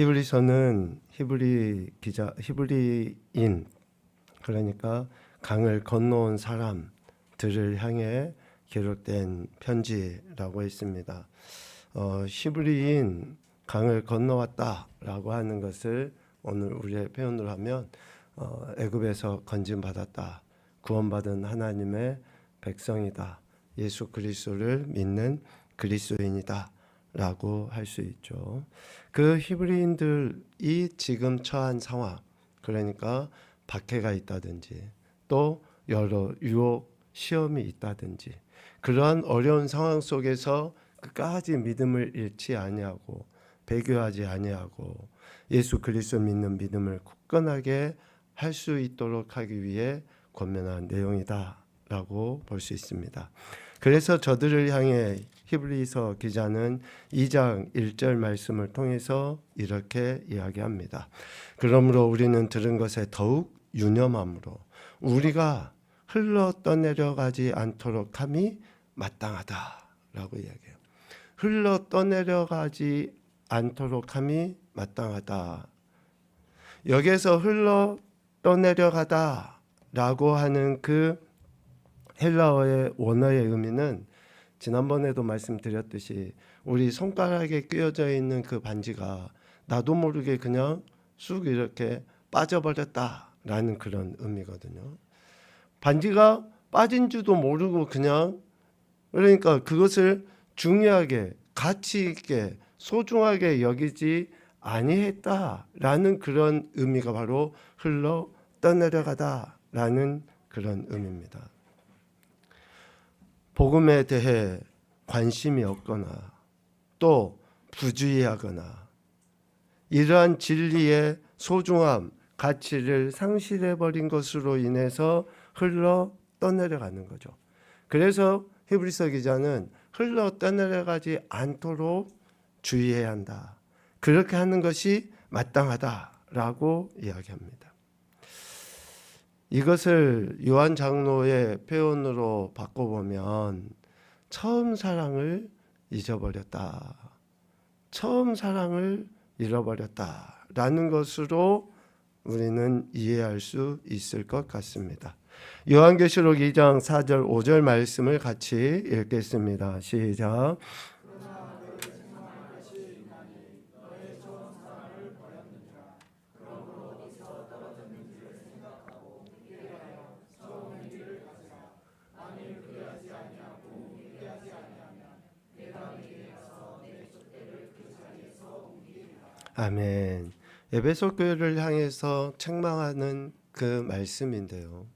히브리서는 히브리인, 그러니까 강을 건너온 사람들을 향해 기록된 편지라고 했습니다. 히브리인 강을 건너왔다라고 하는 것을 오늘 우리의 표현으로 하면 애굽에서 건진받았다, 구원받은 하나님의 백성이다, 예수 그리스도를 믿는 그리스도인이다 라고 할 수 있죠. 그 히브리인들이 지금 처한 상황, 그러니까 박해가 있다든지 또 여러 유혹, 시험이 있다든지 그러한 어려운 상황 속에서 끝까지 믿음을 잃지 아니하고 배교하지 아니하고 예수 그리스도 믿는 믿음을 굳건하게 할 수 있도록 하기 위해 권면한 내용이다라고 볼 수 있습니다. 그래서 저들을 향해 히브리서 기자는 2장 1절 말씀을 통해서 이렇게 이야기합니다. 그러므로 우리는 들은 것에 더욱 유념함으로 우리가 흘러 떠내려가지 않도록 함이 마땅하다라고 이야기해요. 흘러 떠내려가지 않도록 함이 마땅하다. 여기에서 흘러 떠내려가다라고 하는 그 헬라어의 원어의 의미는 지난번에도 말씀드렸듯이 우리 손가락에 끼어져 있는 그 반지가 나도 모르게 그냥 쑥 이렇게 빠져버렸다라는 그런 의미거든요. 반지가 빠진 줄도 모르고 그냥, 그러니까 그것을 중요하게 가치 있게 소중하게 여기지 아니했다라는 그런 의미가 바로 흘러 떠내려가다라는 그런 의미입니다. 복음에 대해 관심이 없거나 또 부주의하거나 이러한 진리의 소중함, 가치를 상실해버린 것으로 인해서 흘러 떠내려가는 거죠. 그래서 히브리서 기자는 흘러 떠내려가지 않도록 주의해야 한다. 그렇게 하는 것이 마땅하다라고 이야기합니다. 이것을 요한 장로의 표현으로 바꿔보면 처음 사랑을 잊어버렸다, 처음 사랑을 잃어버렸다라는 것으로 우리는 이해할 수 있을 것 같습니다. 요한계시록 2장 4절 5절 말씀을 같이 읽겠습니다. 시작. 아멘. 에베소 교회를 향해서 책망하는 그 말씀인데요.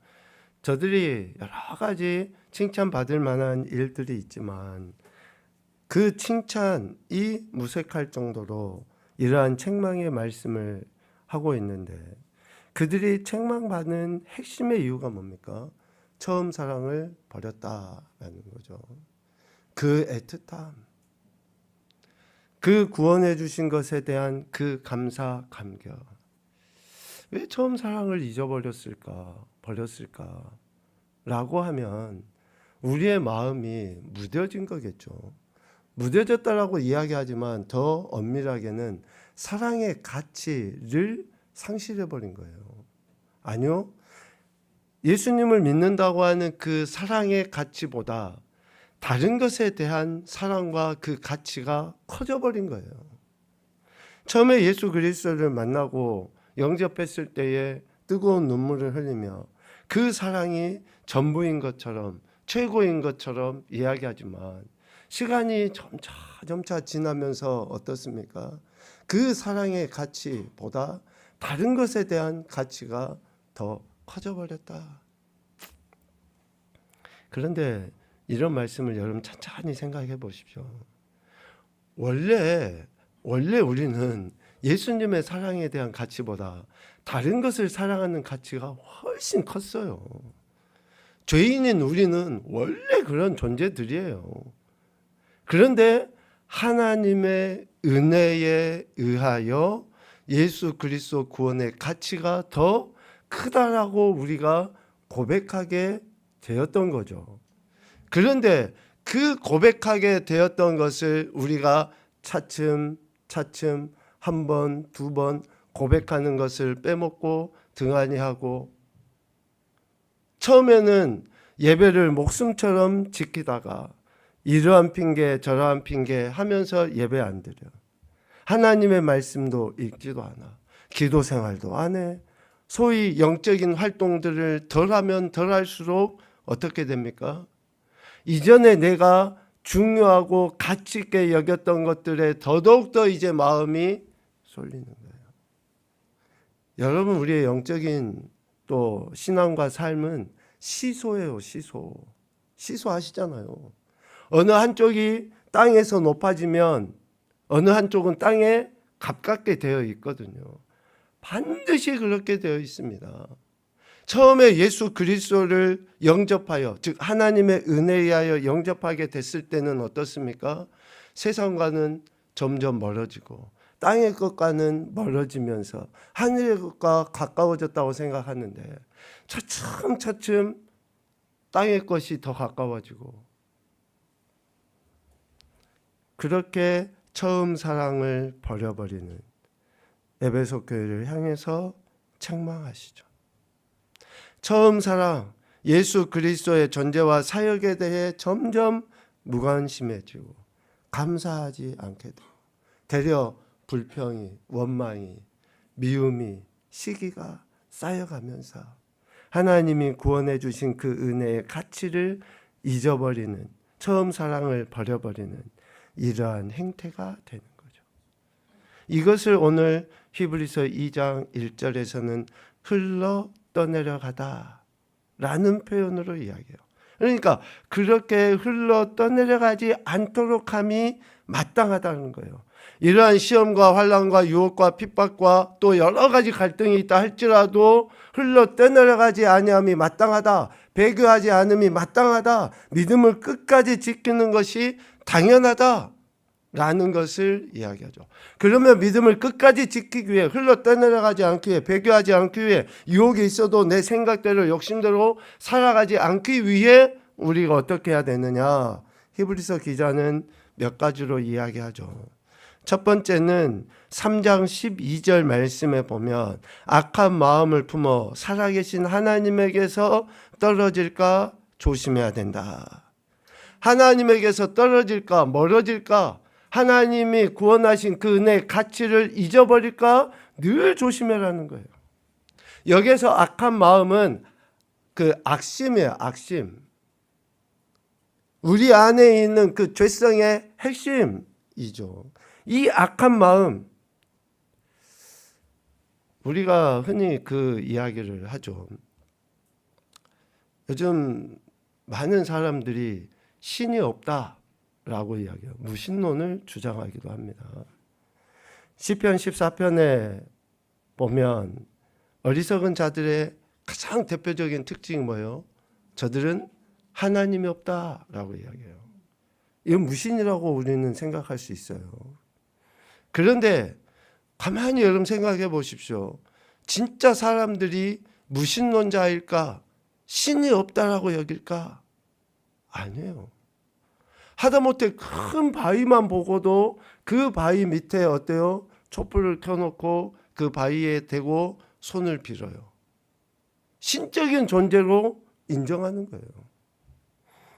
저들이 여러 가지 칭찬받을 만한 일들이 있지만 그 칭찬이 무색할 정도로 이러한 책망의 말씀을 하고 있는데 그들이 책망받는 핵심의 이유가 뭡니까? 처음 사랑을 버렸다라는 거죠. 그 애틋함, 그 구원해 주신 것에 대한 그 감사, 감격. 왜 처음 사랑을 잊어버렸을까, 버렸을까? 라고 하면 우리의 마음이 무뎌진 거겠죠. 무뎌졌다라고 이야기하지만 더 엄밀하게는 사랑의 가치를 상실해버린 거예요. 아니요. 예수님을 믿는다고 하는 그 사랑의 가치보다 다른 것에 대한 사랑과 그 가치가 커져버린 거예요. 처음에 예수 그리스도를 만나고 영접했을 때에 뜨거운 눈물을 흘리며 그 사랑이 전부인 것처럼 최고인 것처럼 이야기하지만 시간이 점차 지나면서 어떻습니까? 그 사랑의 가치보다 다른 것에 대한 가치가 더 커져버렸다. 그런데 이런 말씀을 여러분 천천히 생각해 보십시오. 원래 우리는 예수님의 사랑에 대한 가치보다 다른 것을 사랑하는 가치가 훨씬 컸어요. 죄인인 우리는 원래 그런 존재들이에요. 그런데 하나님의 은혜에 의하여 예수 그리스도 구원의 가치가 더 크다라고 우리가 고백하게 되었던 거죠. 그런데 그 고백하게 되었던 것을 우리가 차츰 한 번, 두 번 고백하는 것을 빼먹고 등한히 하고, 처음에는 예배를 목숨처럼 지키다가 이러한 핑계 저러한 핑계 하면서 예배 안 드려. 하나님의 말씀도 읽지도 않아. 기도 생활도 안 해. 소위 영적인 활동들을 덜하면 덜할수록 어떻게 됩니까? 이전에 내가 중요하고 가치 있게 여겼던 것들에 더더욱더 이제 마음이 쏠리는 거예요. 여러분, 우리의 영적인 또 신앙과 삶은 시소예요. 시소 아시잖아요. 어느 한쪽이 땅에서 높아지면 어느 한쪽은 땅에 가깝게 되어 있거든요. 반드시 그렇게 되어 있습니다. 처음에 예수 그리스도를 영접하여, 즉 하나님의 은혜에 의하여 영접하게 됐을 때는 어떻습니까? 세상과는 점점 멀어지고 땅의 것과는 멀어지면서 하늘의 것과 가까워졌다고 생각하는데 차츰차츰 땅의 것이 더 가까워지고, 그렇게 처음 사랑을 버려버리는 에베소 교회를 향해서 책망하시죠. 처음 사랑, 예수 그리스도의 존재와 사역에 대해 점점 무관심해지고 감사하지 않게 되고, 되려 불평이, 원망이, 미움이, 시기가 쌓여가면서 하나님이 구원해 주신 그 은혜의 가치를 잊어버리는, 처음 사랑을 버려버리는 이러한 행태가 되는 거죠. 이것을 오늘 히브리서 2장 1절에서는 흘러 떠내려가다 라는 표현으로 이야기해요. 그러니까 그렇게 흘러 떠내려가지 않도록 함이 마땅하다는 거예요. 이러한 시험과 환난과 유혹과 핍박과 또 여러 가지 갈등이 있다 할지라도 흘러 떠내려가지 아니함이 마땅하다, 배교하지 않음이 마땅하다, 믿음을 끝까지 지키는 것이 당연하다 라는 것을 이야기하죠. 그러면 믿음을 끝까지 지키기 위해, 흘러 떠내려가지 않기 위해, 배교하지 않기 위해, 유혹이 있어도 내 생각대로 욕심대로 살아가지 않기 위해 우리가 어떻게 해야 되느냐? 히브리서 기자는 몇 가지로 이야기하죠. 첫 번째는 3장 12절 말씀에 보면 악한 마음을 품어 살아계신 하나님에게서 떨어질까 조심해야 된다. 하나님에게서 떨어질까 멀어질까, 하나님이 구원하신 그 은혜의 가치를 잊어버릴까 늘 조심해라는 거예요. 여기서 악한 마음은 그 악심이에요. 악심. 우리 안에 있는 그 죄성의 핵심이죠. 이 악한 마음, 우리가 흔히 그 이야기를 하죠. 요즘 많은 사람들이 신이 없다라고 이야기해요. 무신론을 주장하기도 합니다. 시편 14편에 보면 어리석은 자들의 가장 대표적인 특징이 뭐예요? 저들은 하나님이 없다라고 이야기해요. 이건 무신이라고 우리는 생각할 수 있어요. 그런데 가만히 여러분 생각해 보십시오. 진짜 사람들이 무신론자일까? 신이 없다라고 여길까? 아니에요. 하다못해 큰 바위만 보고도 그 바위 밑에 어때요? 촛불을 켜놓고 그 바위에 대고 손을 빌어요. 신적인 존재로 인정하는 거예요.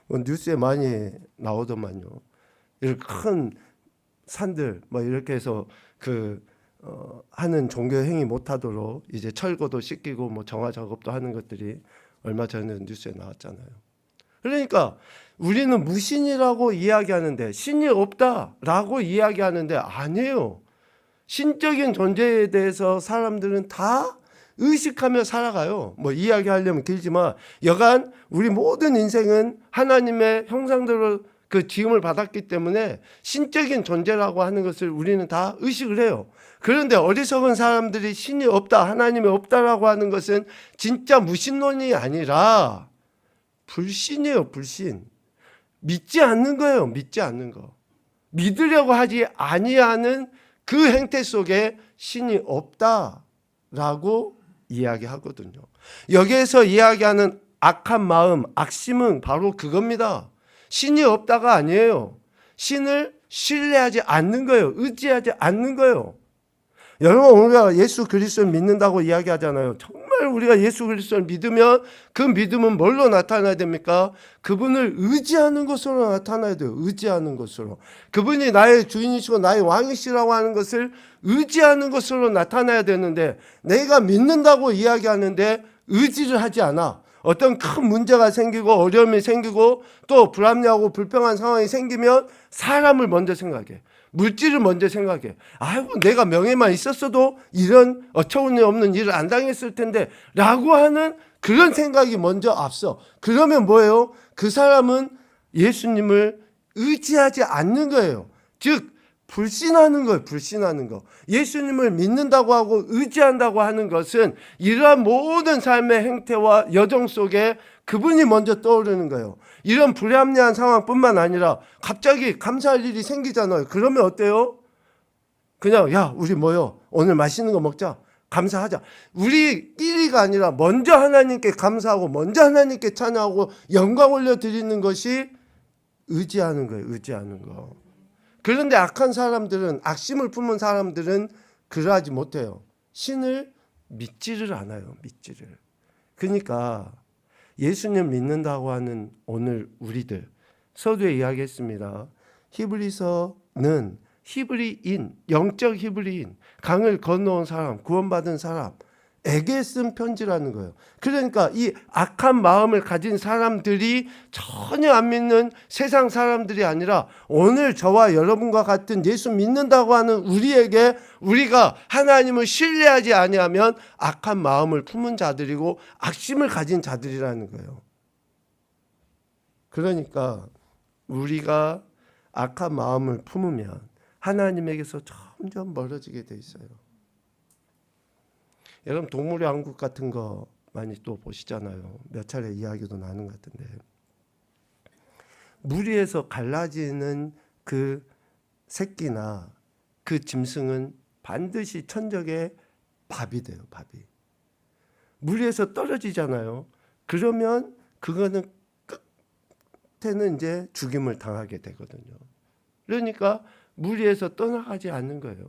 뉴스에 많이 나오더만요. 이렇게 큰 산들 뭐 이렇게 해서 하는 종교 행위 못하도록 이제 철거도 시키고 뭐 정화 작업도 하는 것들이 얼마 전에 뉴스에 나왔잖아요. 그러니까 우리는 무신이라고 이야기하는데, 신이 없다라고 이야기하는데 아니에요. 신적인 존재에 대해서 사람들은 다 의식하며 살아가요. 뭐 이야기하려면 길지만 여간 우리 모든 인생은 하나님의 형상대로 그 지음을 받았기 때문에 신적인 존재라고 하는 것을 우리는 다 의식을 해요. 그런데 어리석은 사람들이 신이 없다, 하나님이 없다라고 하는 것은 진짜 무신론이 아니라 불신이에요. 불신. 믿지 않는 거예요. 믿지 않는 거. 믿으려고 하지 아니하는 그 행태 속에 신이 없다라고 이야기하거든요. 여기에서 이야기하는 악한 마음, 악심은 바로 그겁니다. 신이 없다가 아니에요. 신을 신뢰하지 않는 거예요. 의지하지 않는 거예요. 여러분, 우리가 예수 그리스도를 믿는다고 이야기하잖아요. 정말 우리가 예수 그리스도를 믿으면 그 믿음은 뭘로 나타나야 됩니까? 그분을 의지하는 것으로 나타나야 돼요. 의지하는 것으로. 그분이 나의 주인이시고 나의 왕이시라고 하는 것을 의지하는 것으로 나타나야 되는데, 내가 믿는다고 이야기하는데 의지를 하지 않아. 어떤 큰 문제가 생기고 어려움이 생기고 또 불합리하고 불평한 상황이 생기면 사람을 먼저 생각해. 물질을 먼저 생각해. 아이고, 내가 명예만 있었어도 이런 어처구니없는 일을 안 당했을 텐데 라고 하는 그런 생각이 먼저 앞서. 그러면 뭐예요? 그 사람은 예수님을 의지하지 않는 거예요. 즉 불신하는 거예요. 불신하는 거. 예수님을 믿는다고 하고 의지한다고 하는 것은 이러한 모든 삶의 행태와 여정 속에 그분이 먼저 떠오르는 거예요. 이런 불합리한 상황뿐만 아니라 갑자기 감사할 일이 생기잖아요. 그러면 어때요? 그냥 야, 우리 모여 오늘 맛있는 거 먹자. 감사하자. 우리끼리가 아니라 먼저 하나님께 감사하고 먼저 하나님께 찬양하고 영광 올려드리는 것이 의지하는 거예요. 의지하는 거. 그런데 악한 사람들은, 악심을 품은 사람들은 그러하지 못해요. 신을 믿지를 않아요. 믿지를. 그러니까 예수님 믿는다고 하는 오늘 우리들, 서두에 이야기했습니다. 히브리서는 히브리인, 영적 히브리인, 강을 건너온 사람, 구원받은 사람에게 쓴 편지라는 거예요. 그러니까 이 악한 마음을 가진 사람들이 전혀 안 믿는 세상 사람들이 아니라 오늘 저와 여러분과 같은 예수 믿는다고 하는 우리에게, 우리가 하나님을 신뢰하지 아니하면 악한 마음을 품은 자들이고 악심을 가진 자들이라는 거예요. 그러니까 우리가 악한 마음을 품으면 하나님에게서 점점 멀어지게 돼 있어요. 여러분, 동물의 왕국 같은 거 많이 또 보시잖아요. 몇 차례 이야기도 나눈 것 같은데, 무리에서 갈라지는 그 새끼나 그 짐승은 반드시 천적의 밥이 돼요. 밥이. 무리에서 떨어지잖아요. 그러면 그거는 끝에는 이제 죽임을 당하게 되거든요. 그러니까 무리에서 떠나가지 않는 거예요.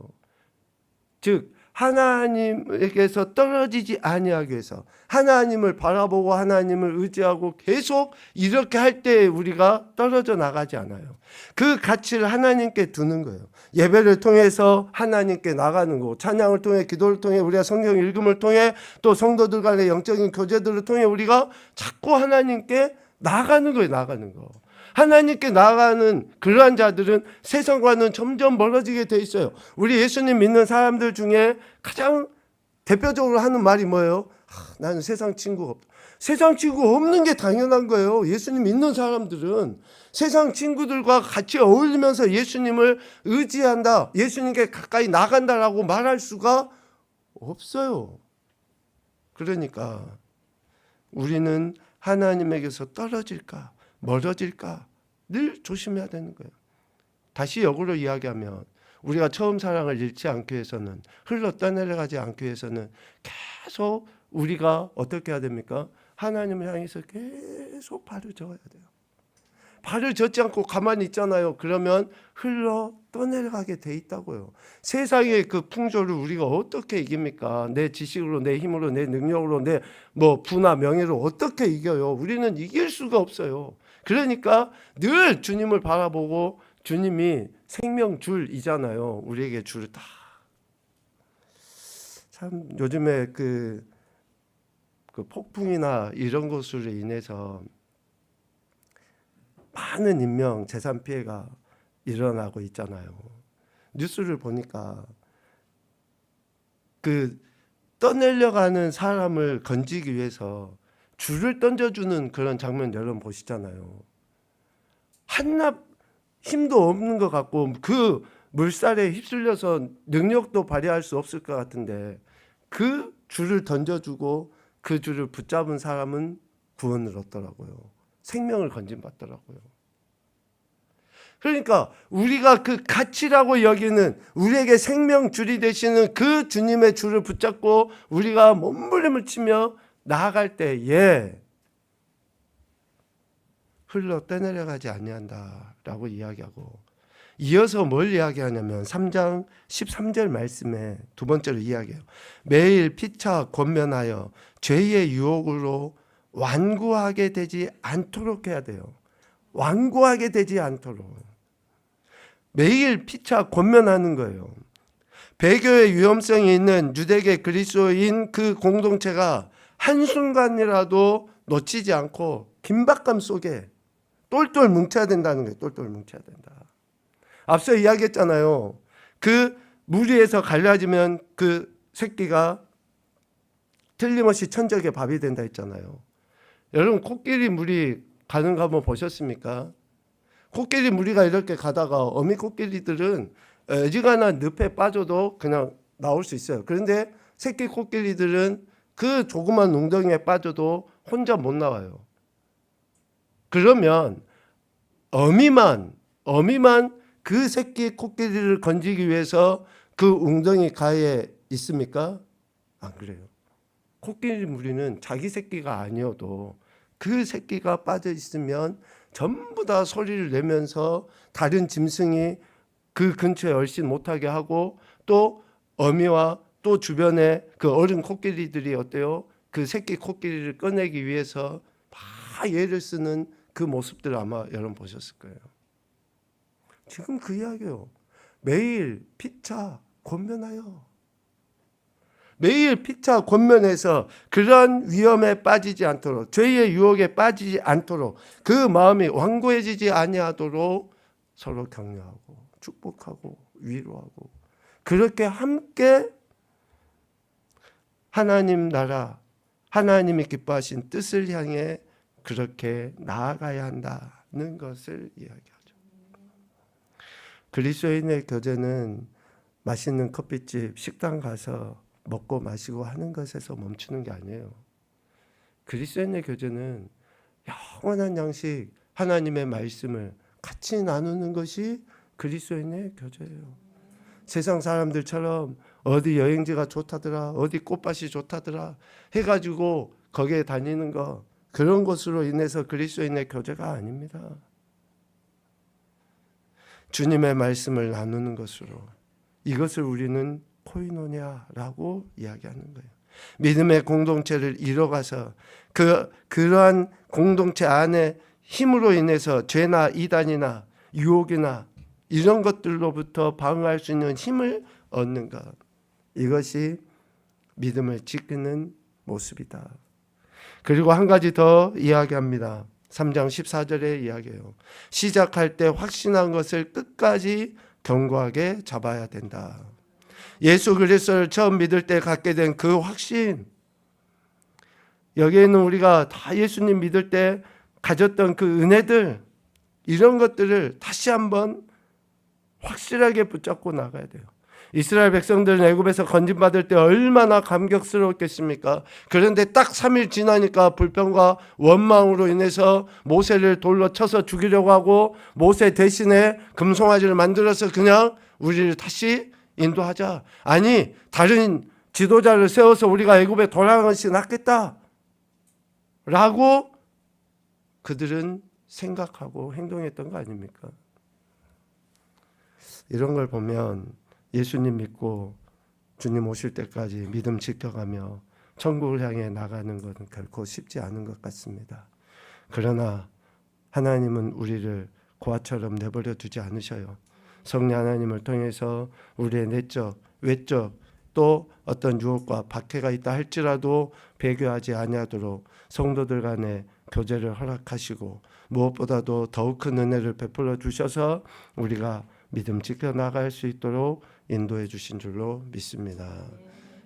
즉 하나님에게서 떨어지지 아니하기 위해서 하나님을 바라보고 하나님을 의지하고 계속 이렇게 할 때 우리가 떨어져 나가지 않아요. 그 가치를 하나님께 두는 거예요. 예배를 통해서 하나님께 나가는 거고, 찬양을 통해, 기도를 통해, 우리가 성경 읽음을 통해, 또 성도들 간의 영적인 교제들을 통해 우리가 자꾸 하나님께 나가는 거예요. 나가는 거. 하나님께 나아가는 그러한 자들은 세상과는 점점 멀어지게 돼 있어요. 우리 예수님 믿는 사람들 중에 가장 대표적으로 하는 말이 뭐예요? 나는 세상 친구가 없다. 세상 친구 없는 게 당연한 거예요. 예수님 믿는 사람들은 세상 친구들과 같이 어울리면서 예수님을 의지한다, 예수님께 가까이 나간다라고 말할 수가 없어요. 그러니까 우리는 하나님에게서 떨어질까 멀어질까 늘 조심해야 되는 거예요. 다시 역으로 이야기하면 우리가 처음 사랑을 잃지 않기 위해서는, 흘러 떠내려가지 않기 위해서는 계속 우리가 어떻게 해야 됩니까? 하나님을 향해서 계속 발을 저어야 돼요. 발을 젓지 않고 가만히 있잖아요. 그러면 흘러 떠내려가게 돼 있다고요. 세상의 그 풍조를 우리가 어떻게 이깁니까? 내 지식으로, 내 힘으로, 내 능력으로, 내 부나 명예로 어떻게 이겨요? 우리는 이길 수가 없어요. 그러니까 늘 주님을 바라보고, 주님이 생명줄이잖아요. 우리에게 줄을 다. 참 요즘에 그 폭풍이나 이런 것으로 인해서 많은 인명 재산 피해가 일어나고 있잖아요. 뉴스를 보니까 그 떠내려가는 사람을 건지기 위해서 줄을 던져주는 그런 장면 여러분 보시잖아요. 한낱 힘도 없는 것 같고 그 물살에 휩쓸려서 능력도 발휘할 수 없을 것 같은데 그 줄을 던져주고 그 줄을 붙잡은 사람은 구원을 얻더라고요. 생명을 건진받더라고요. 그러니까 우리가 그 가치라고 여기는, 우리에게 생명줄이 되시는 그 주님의 줄을 붙잡고 우리가 몸부림을 치며 나아갈 때에 흘러 떠내려가지 아니한다라고 이야기하고, 이어서 뭘 이야기하냐면 3장 13절 말씀에 두 번째로 이야기해요. 매일 피차 권면하여 죄의 유혹으로 완고하게 되지 않도록 해야 돼요. 완고하게 되지 않도록. 매일 피차 권면하는 거예요. 배교의 위험성이 있는 유대계 그리스도인 그 공동체가 한순간이라도 놓치지 않고 긴박감 속에 똘똘 뭉쳐야 된다는 거예요. 똘똘 뭉쳐야 된다. 앞서 이야기했잖아요. 그 무리에서 갈라지면 그 새끼가 틀림없이 천적의 밥이 된다 했잖아요. 여러분 코끼리 무리 가는 거 한번 보셨습니까? 코끼리 무리가 이렇게 가다가 어미 코끼리들은 어지간한 늪에 빠져도 그냥 나올 수 있어요. 그런데 새끼 코끼리들은 그 조그만 웅덩이에 빠져도 혼자 못 나와요. 그러면 어미만 그 새끼 코끼리를 건지기 위해서 그 웅덩이 가에 있습니까? 안 그래요. 코끼리 무리는 자기 새끼가 아니어도 그 새끼가 빠져 있으면 전부 다 소리를 내면서 다른 짐승이 그 근처에 얼씬 못하게 하고 또 어미와 또 주변에 그 어른 코끼리들이 어때요? 그 새끼 코끼리를 꺼내기 위해서 막 애를 쓰는 그 모습들 아마 여러분 보셨을 거예요. 지금 그 이야기요. 매일 피차 권면하여. 매일 피차 권면해서 그런 위험에 빠지지 않도록, 죄의 유혹에 빠지지 않도록, 그 마음이 완고해지지 아니하도록 서로 격려하고 축복하고 위로하고, 그렇게 함께 하나님 나라, 하나님이 기뻐하신 뜻을 향해 그렇게 나아가야 한다는 것을 이야기하죠. 그리스도인의 교제는 맛있는 커피집, 식당 가서 먹고 마시고 하는 것에서 멈추는 게 아니에요. 그리스도인의 교제는 영원한 양식, 하나님의 말씀을 같이 나누는 것이 그리스도인의 교제예요. 세상 사람들처럼 어디 여행지가 좋다더라, 어디 꽃밭이 좋다더라 해가지고 거기에 다니는 거, 그런 것으로 인해서 그리스도인의 교제가 아닙니다. 주님의 말씀을 나누는 것으로, 이것을 우리는 코이노니아라고 이야기하는 거예요. 믿음의 공동체를 이뤄가서 그러한 공동체 안에 힘으로 인해서 죄나 이단이나 유혹이나 이런 것들로부터 방어할 수 있는 힘을 얻는 것, 이것이 믿음을 지키는 모습이다. 그리고 한 가지 더 이야기합니다. 3장 14절에 이야기해요. 시작할 때 확신한 것을 끝까지 견고하게 잡아야 된다. 예수 그리스도를 처음 믿을 때 갖게 된 그 확신, 여기에는 우리가 다 예수님 믿을 때 가졌던 그 은혜들, 이런 것들을 다시 한번 확실하게 붙잡고 나가야 돼요. 이스라엘 백성들은 애굽에서 건진받을 때 얼마나 감격스러웠겠습니까? 그런데 딱 3일 지나니까 불평과 원망으로 인해서 모세를 돌로 쳐서 죽이려고 하고, 모세 대신에 금송아지를 만들어서 그냥 우리를 다시 인도하자, 아니 다른 지도자를 세워서 우리가 애굽에 돌아가는 것이 낫겠다 라고 그들은 생각하고 행동했던 거 아닙니까? 이런 걸 보면 예수님 믿고 주님 오실 때까지 믿음 지켜가며 천국을 향해 나가는 것은 결코 쉽지 않은 것 같습니다. 그러나 하나님은 우리를 고아처럼 내버려 두지 않으셔요. 성령 하나님을 통해서 우리의 내적, 외적, 또 어떤 유혹과 박해가 있다 할지라도 배교하지 아니하도록 성도들 간의 교제를 허락하시고, 무엇보다도 더욱 큰 은혜를 베풀어 주셔서 우리가 믿음 지켜나갈 수 있도록 인도해 주신 줄로 믿습니다.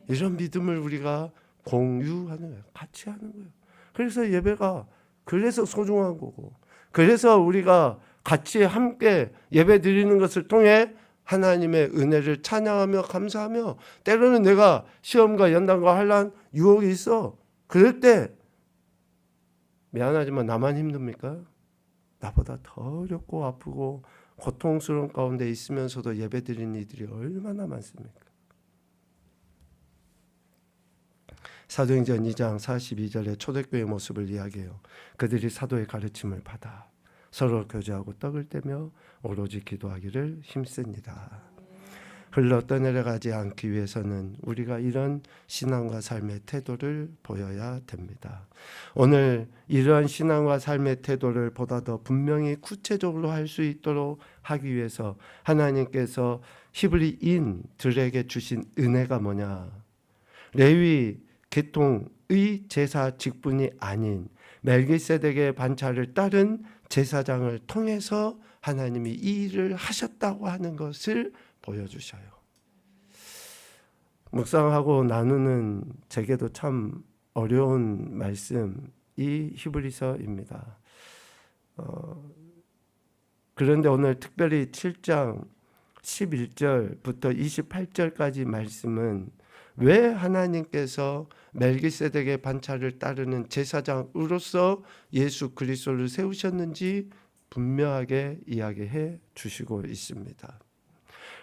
이런 믿음을 우리가 공유하는 거예요. 같이 하는 거예요. 그래서 예배가 그래서 소중한 거고, 그래서 우리가 같이 함께 예배 드리는 것을 통해 하나님의 은혜를 찬양하며 감사하며, 때로는 내가 시험과 연단과 환난, 유혹이 있어. 그럴 때 미안하지만 나만 힘듭니까? 나보다 더 어렵고 아프고 고통스러운 가운데 있으면서도 예배 드리는 이들이 얼마나 많습니까? 사도행전 2장 42절에 초대교회의 모습을 이야기해요. 그들이 사도의 가르침을 받아 서로 교제하고 떡을 떼며 오로지 기도하기를 힘씁니다. 흘러 떠내려가지 않기 위해서는 우리가 이런 신앙과 삶의 태도를 보여야 됩니다. 오늘 이러한 신앙과 삶의 태도를 보다 더 분명히 구체적으로 할 수 있도록 하기 위해서 하나님께서 히브리인들에게 주신 은혜가 뭐냐? 레위 계통의 제사 직분이 아닌 멜기세덱의 반차를 따른 제사장을 통해서 하나님이 이 일을 하셨다고 하는 것을 보여주셔요. 묵상하고 나누는 제게도 참 어려운 말씀이 히브리서입니다. 그런데 오늘 특별히 7장 11절부터 28절까지 말씀은 왜 하나님께서 멜기세덱의 반차를 따르는 제사장으로서 예수 그리스도를 세우셨는지 분명하게 이야기해 주시고 있습니다.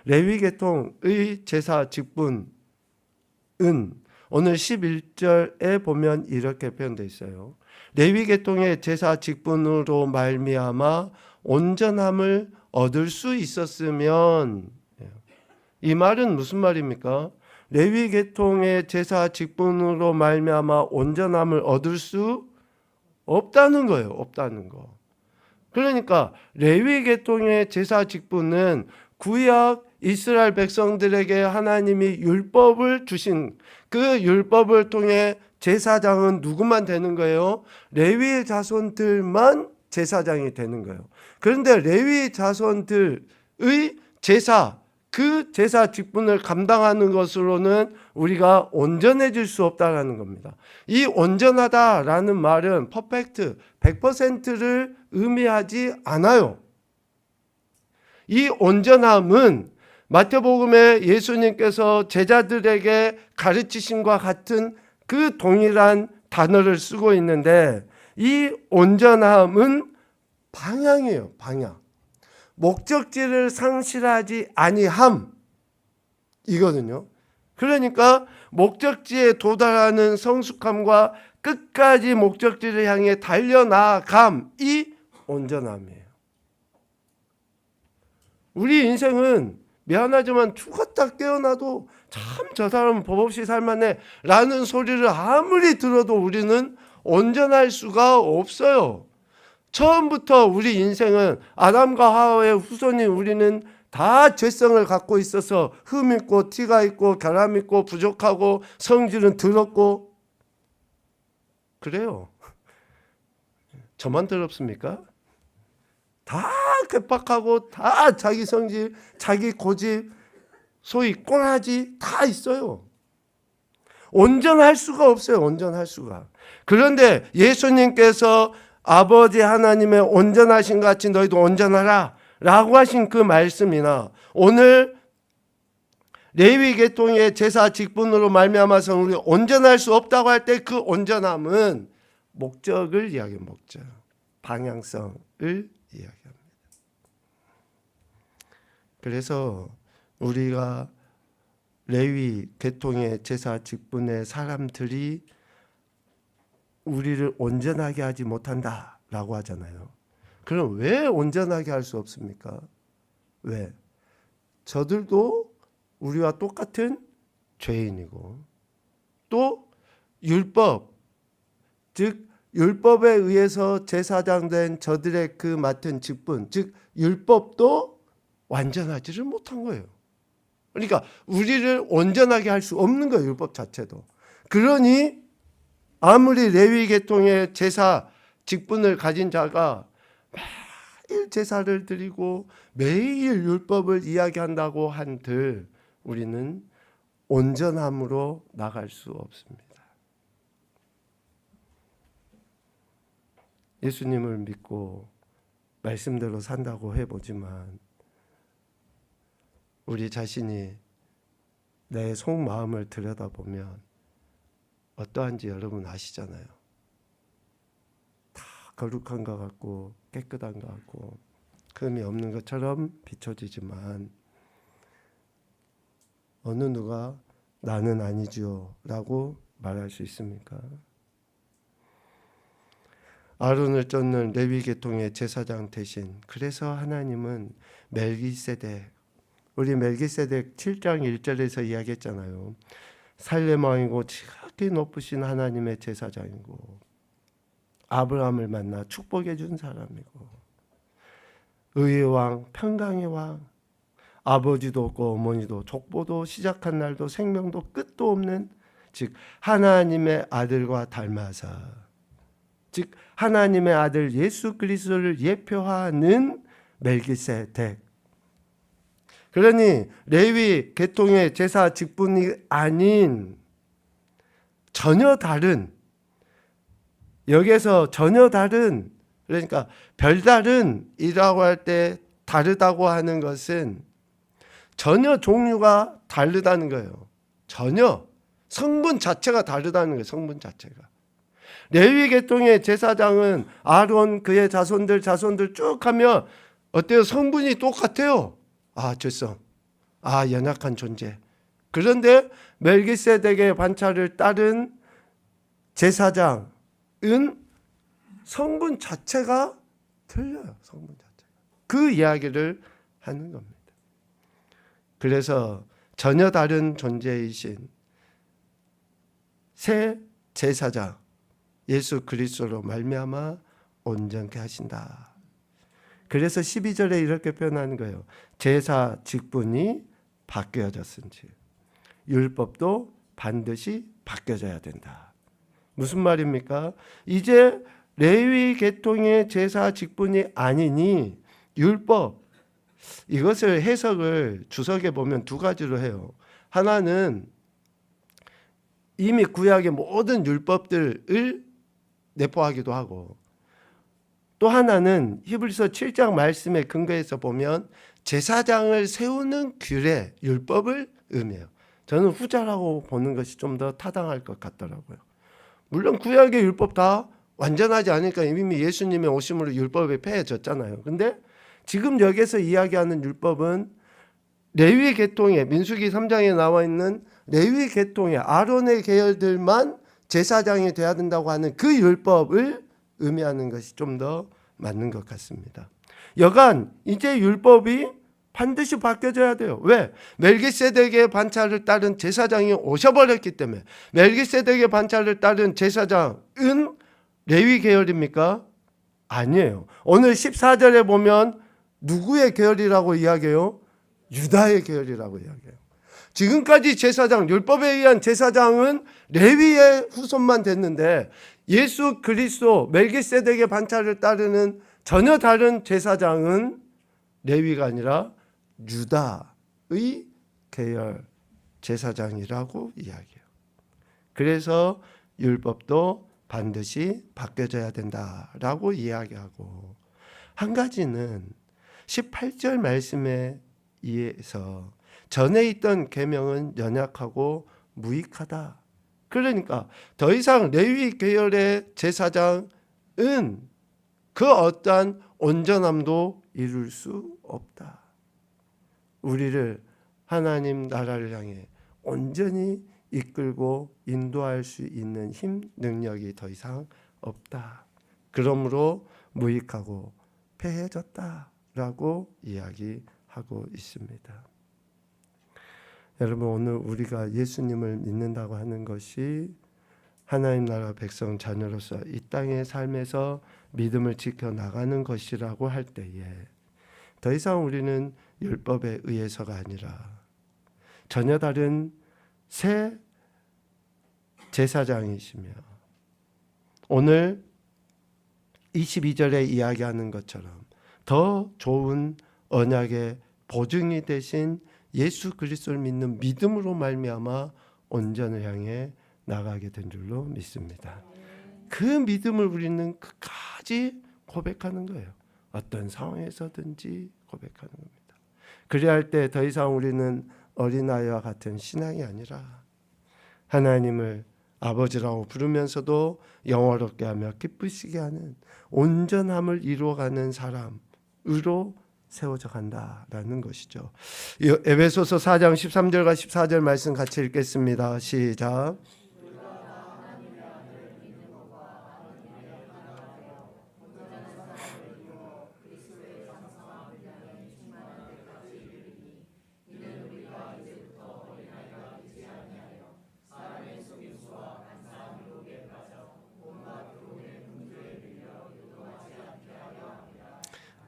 레위 계통의 제사 직분은 오늘 11절에 보면 이렇게 표현되어 있어요. 레위 계통의 제사 직분으로 말미암아 온전함을 얻을 수 있었으면, 이 말은 무슨 말입니까? 레위 계통의 제사 직분으로 말미암아 온전함을 얻을 수 없다는 거예요. 없다는 거. 그러니까 레위 계통의 제사 직분은 구약 이스라엘 백성들에게 하나님이 율법을 주신 그 율법을 통해 제사장은 누구만 되는 거예요? 레위 자손들만 제사장이 되는 거예요. 그런데 레위 자손들의 제사, 그 제사 직분을 감당하는 것으로는 우리가 온전해질 수 없다라는 겁니다. 이 온전하다라는 말은 퍼펙트, 100%를 의미하지 않아요. 이 온전함은 마태복음에 예수님께서 제자들에게 가르치심과 같은 그 동일한 단어를 쓰고 있는데, 이 온전함은 방향이에요. 방향. 목적지를 상실하지 아니함 이거든요. 그러니까 목적지에 도달하는 성숙함과 끝까지 목적지를 향해 달려나감이 온전함이에요. 우리 인생은 미안하지만 죽었다 깨어나도 참 저 사람은 법 없이 살만해 라는 소리를 아무리 들어도 우리는 온전할 수가 없어요. 처음부터 우리 인생은 아담과 하와의 후손인 우리는 다 죄성을 갖고 있어서 흠 있고 티가 있고 결함 있고 부족하고 성질은 더럽고 그래요. 저만 더럽습니까? 다 괴팍하고 다 자기 성질, 자기 고집, 소위 꼬라지 다 있어요. 온전할 수가 없어요. 온전할 수가. 그런데 예수님께서 아버지 하나님의 온전하신 같이 너희도 온전하라 라고 하신 그 말씀이나 오늘 레위 계통의 제사 직분으로 말미암아서 우리 온전할 수 없다고 할 때 그 온전함은 목적을 이야기합니다. 목적, 방향성을 이야기합니다. 그래서 우리가 레위 계통의 제사 직분의 사람들이 우리를 온전하게 하지 못한다라고 하잖아요. 그럼 왜 온전하게 할 수 없습니까? 왜? 저들도 우리와 똑같은 죄인이고 또 율법, 즉 율법에 의해서 제사장 된 저들의 그 맡은 직분, 즉 율법도 완전하지를 못한 거예요. 그러니까 우리를 온전하게 할 수 없는 거예요. 율법 자체도. 그러니 아무리 레위 계통의 제사 직분을 가진 자가 매일 제사를 드리고 매일 율법을 이야기한다고 한들 우리는 온전함으로 나갈 수 없습니다. 예수님을 믿고 말씀대로 산다고 해보지만 우리 자신이 내 속마음을 들여다보면 어떠한지 여러분 아시잖아요. 다 거룩한 것 같고 깨끗한 것 같고 흠이 없는 것처럼 비춰지지만 어느 누가 나는 아니죠 라고 말할 수 있습니까? 아론을 쫓는 레위 계통의 제사장 대신, 그래서 하나님은 멜기세덱, 우리 멜기세덱 7장 1절에서 이야기했잖아요. 살렘 왕이고 지극히 높으신 하나님의 제사장이고 아브라함을 만나 축복해 준 사람이고 의의 왕, 평강의 왕, 아버지도 없고 어머니도 족보도 시작한 날도 생명도 끝도 없는, 즉 하나님의 아들과 닮아서, 즉 하나님의 아들 예수 그리스도를 예표하는 멜기세덱. 그러니 레위 계통의 제사 직분이 아닌 전혀 다른, 여기에서 전혀 다른, 그러니까 별다른이라고 할 때 다르다고 하는 것은 전혀 종류가 다르다는 거예요. 전혀 성분 자체가 다르다는 거예요. 성분 자체가. 레위 계통의 제사장은 아론, 그의 자손들 쭉 하면 어때요? 성분이 똑같아요. 죄성, 연약한 존재. 그런데 멜기세덱의 반차를 따른 제사장은 성분 자체가 틀려요. 성분 자체가. 그 이야기를 하는 겁니다. 그래서 전혀 다른 존재이신 새 제사장 예수 그리스도로 말미암아 온전케 하신다. 그래서 12절에 이렇게 표현하는 거예요. 제사 직분이 바뀌어졌은지 율법도 반드시 바뀌어져야 된다. 무슨 말입니까? 이제 레위 계통의 제사 직분이 아니니 율법, 이것을 해석을 주석에 보면 두 가지로 해요. 하나는 이미 구약의 모든 율법들을 내포하기도 하고, 또 하나는 히브리서 7장 말씀에 근거해서 보면 제사장을 세우는 규례, 율법을 의미해요. 저는 후자라고 보는 것이 좀 더 타당할 것 같더라고요. 물론 구약의 율법 다 완전하지 않으니까 이미 예수님의 오심으로 율법이 폐해졌잖아요. 근데 지금 여기서 이야기하는 율법은 레위 계통의, 민수기 3장에 나와 있는 레위 계통의 아론의 계열들만 제사장이 돼야 된다고 하는 그 율법을 의미하는 것이 좀 더 맞는 것 같습니다. 여간 이제 율법이 반드시 바뀌어져야 돼요. 왜? 멜기세덱의 반차를 따른 제사장이 오셔버렸기 때문에. 멜기세덱의 반차를 따른 제사장은 레위 계열입니까? 아니에요. 오늘 14절에 보면 누구의 계열이라고 이야기해요? 유다의 계열이라고 이야기해요. 지금까지 제사장, 율법에 의한 제사장은 레위의 후손만 됐는데 예수 그리스도 멜기세덱의 반차를 따르는 전혀 다른 제사장은 레위가 아니라 유다의 계열 제사장이라고 이야기해요. 그래서 율법도 반드시 바뀌어져야 된다라고 이야기하고, 한 가지는 18절 말씀에 의해서 전에 있던 계명은 연약하고 무익하다. 그러니까 더 이상 레위 계열의 제사장은 그 어떠한 온전함도 이룰 수 없다. 우리를 하나님 나라를 향해 온전히 이끌고 인도할 수 있는 힘, 능력이 더 이상 없다. 그러므로 무익하고 패해졌다라고 이야기하고 있습니다. 여러분, 오늘 우리가 예수님을 믿는다고 하는 것이 하나님 나라 백성 자녀로서 이 땅의 삶에서 믿음을 지켜나가는 것이라고 할 때에 더 이상 우리는 율법에 의해서가 아니라 전혀 다른 새 제사장이시며, 오늘 22절에 이야기하는 것처럼 더 좋은 언약의 보증이 되신 예수 그리스도를 믿는 믿음으로 말미암아 온전을 향해 나가게 된 줄로 믿습니다. 그 믿음을 우리는 끝까지 고백하는 거예요. 어떤 상황에서든지 고백하는 겁니다. 그래야 할 때 더 이상 우리는 어린아이와 같은 신앙이 아니라 하나님을 아버지라고 부르면서도 영화롭게 하며 기쁘시게 하는 온전함을 이루어가는 사람으로 세워져 간다라는 것이죠. 에베소서 4장 13절과 14절 말씀 같이 읽겠습니다. 시작.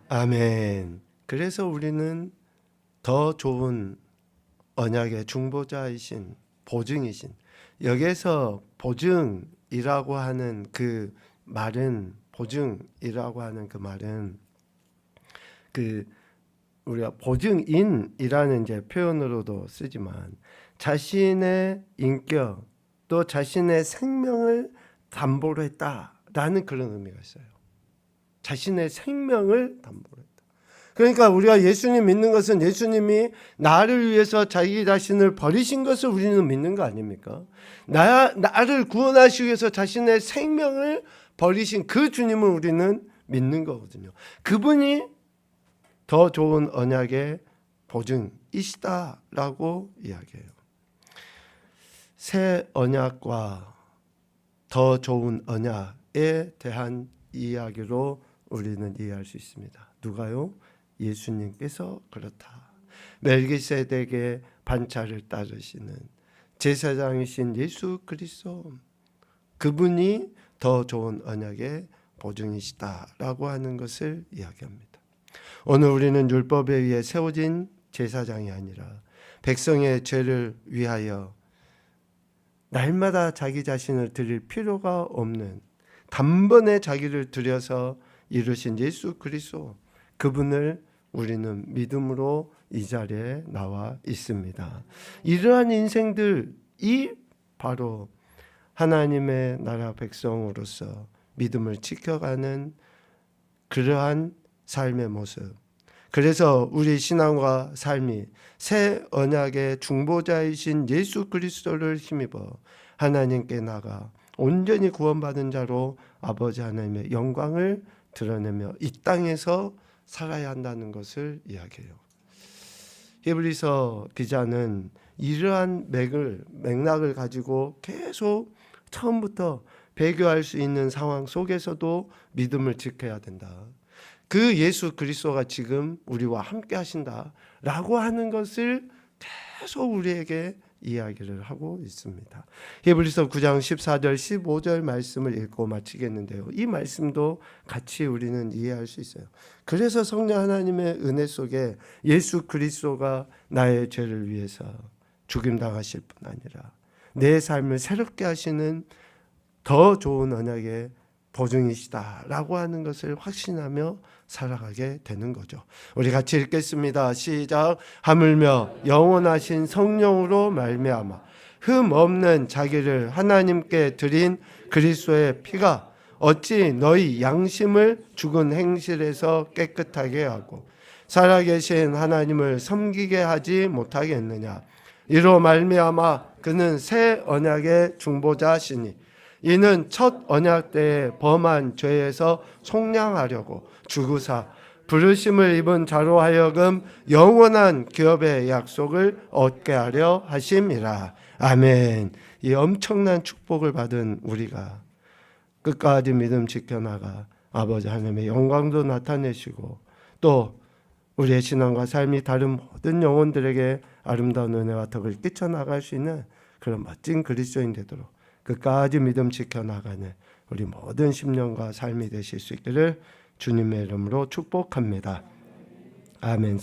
아멘. 그래서 우리는 더 좋은 언약의 중보자이신 보증이신, 여기에서 보증이라고 하는 그 말은 그 우리가 보증인이라는 이제 표현으로도 쓰지만 자신의 인격 또 자신의 생명을 담보로 했다라는 그런 의미가 있어요. 자신의 생명을 담보로 했다. 그러니까 우리가 예수님 믿는 것은 예수님이 나를 위해서 자기 자신을 버리신 것을 우리는 믿는 거 아닙니까? 나를 구원하시기 위해서 자신의 생명을 버리신 그 주님을 우리는 믿는 거거든요. 그분이 더 좋은 언약의 보증이시다라고 이야기해요. 새 언약과 더 좋은 언약에 대한 이야기로 우리는 이해할 수 있습니다. 누가요? 예수님께서 그렇다. 멜기세덱의 반차를 따르시는 제사장이신 예수 그리스도, 그분이 더 좋은 언약의 보증이시다라고 하는 것을 이야기합니다. 오늘 우리는 율법에 의해 세워진 제사장이 아니라 백성의 죄를 위하여 날마다 자기 자신을 드릴 필요가 없는 단번에 자기를 들여서 이루신 예수 그리스도, 그분을 우리는 믿음으로 이 자리에 나와 있습니다. 이러한 인생들이 바로 하나님의 나라 백성으로서 믿음을 지켜가는 그러한 삶의 모습. 그래서 우리 신앙과 삶이 새 언약의 중보자이신 예수 그리스도를 힘입어 하나님께 나가 온전히 구원받은 자로 아버지 하나님의 영광을 드러내며 이 땅에서 살아야 한다는 것을 이야기해요. 히브리서 기자는 이러한 맥락을 가지고 계속 처음부터 배교할 수 있는 상황 속에서도 믿음을 지켜야 된다. 그 예수 그리스도가 지금 우리와 함께 하신다라고 하는 것을 계속 우리에게 이야기를 하고 있습니다. 히브리서 9장 14절 15절 말씀을 읽고 마치겠는데요. 이 말씀도 같이 우리는 이해할 수 있어요. 그래서 성령 하나님의 은혜 속에 예수 그리스도가 나의 죄를 위해서 죽임당하실 뿐 아니라 내 삶을 새롭게 하시는 더 좋은 언약의 보증이시다라고 하는 것을 확신하며 살아가게 되는 거죠. 우리 같이 읽겠습니다. 시작. 하물며 영원하신 성령으로 말미암아 흠 없는 자기를 하나님께 드린 그리스도의 피가 어찌 너희 양심을 죽은 행실에서 깨끗하게 하고 살아계신 하나님을 섬기게 하지 못하겠느냐. 이로 말미암아 그는 새 언약의 중보자시니 이는 첫 언약 때에 범한 죄에서 속량하려고 죽으사 부르심을 입은 자로 하여금 영원한 기업의 약속을 얻게 하려 하심이라. 아멘. 이 엄청난 축복을 받은 우리가 끝까지 믿음 지켜나가 아버지 하나님의 영광도 나타내시고 또 우리의 신앙과 삶이 다른 모든 영혼들에게 아름다운 은혜와 덕을 끼쳐나갈 수 있는 그런 멋진 그리스도인 되도록 끝까지 믿음 지켜나가는 우리 모든 심령과 삶이 되실 수 있기를 주님의 이름으로 축복합니다. 아멘.